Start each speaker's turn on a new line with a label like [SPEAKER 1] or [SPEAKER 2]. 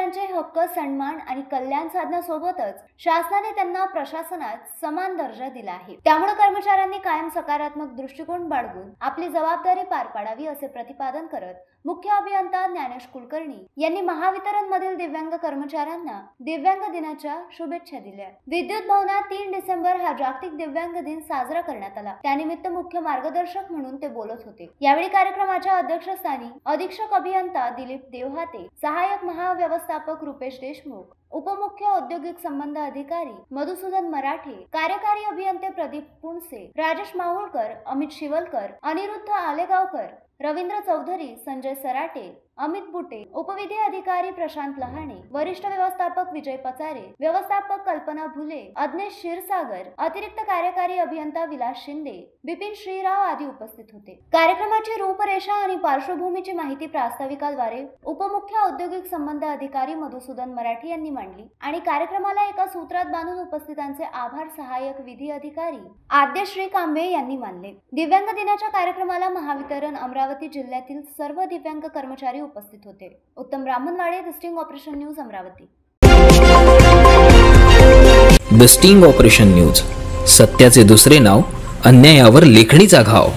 [SPEAKER 1] कर्मचाऱ्यांचे हक्क, सन्मान आणि कल्याण साधण्यासोबतच शासनाने त्यांना प्रशासनात समान दर्जा दिला आहे। त्यामुळे कर्मचाऱ्यांनी कायम सकारात्मक दृष्टिकोन बाळगून आपली जबाबदारी पार पाडावी असे प्रतिपादन करत मुख्य अभियंता ज्ञानेश कुलकर्णी यांनी महावितरण मधील दिव्यांग कर्मचाऱ्यांना दिव्यांग दिनाच्या शुभेच्छा दिल्या। विद्युत भवनात 3 डिसेंबर हा जागतिक दिव्यांग दिन साजरा करण्यात आला। त्यानिमित्त मुख्य मार्गदर्शक म्हणून ते बोलत होते। यावेळी कार्यक्रमाच्या अध्यक्षस्थानी अधीक्षक अभियंता दिलीप देवहाते, सहाय्यक महाव्यवस्थापक रुपेश देशमुख, उपमुख्य औद्योगिक संबंध अधिकारी मधुसूदन मराठे, कार्यकारी अभियंते प्रदीप पुणसे, राजेश माहुळकर, अमित शिवलकर, अनिरुद्ध आलेगावकर, रवींद्र चौधरी, संजय सराटे, अमित बुटे, उपविधी अधिकारी प्रशांत लहाणे, वरिष्ठ व्यवस्थापक विजय पचारे, व्यवस्थापक कल्पना भुले, अज्ञेश क्षीरसागर, अतिरिक्त कार्यकारी अभियंता विलास शिंदे, बिपिन श्रीराव आदी उपस्थित होते। कार्यक्रमाची रूपरेषा आणि पार्श्वभूमीची माहिती प्रास्ताविकाद्वारे उपमुख्य औद्योगिक संबंध अधिकारी मधुसूदन मराठे यांनी मांडली आणि कार्यक्रमाला एका सूत्रात बांधून उपस्थितांचे आभार सहाय्यक विधी अधिकारी आद्यश्री कांबे यांनी मानले। दिव्यांग दिनाच्या कार्यक्रमाला महावितरण अमरावती जिल्ह्यातील सर्व दिव्यांग कर्मचारी उपस्थित होते। Uttam Brahmanwade, the sting operation news, Amravati.
[SPEAKER 2] The sting operation news, सत्याचे दुसरे नाव, अन्यायावर लेखणीचा घाव।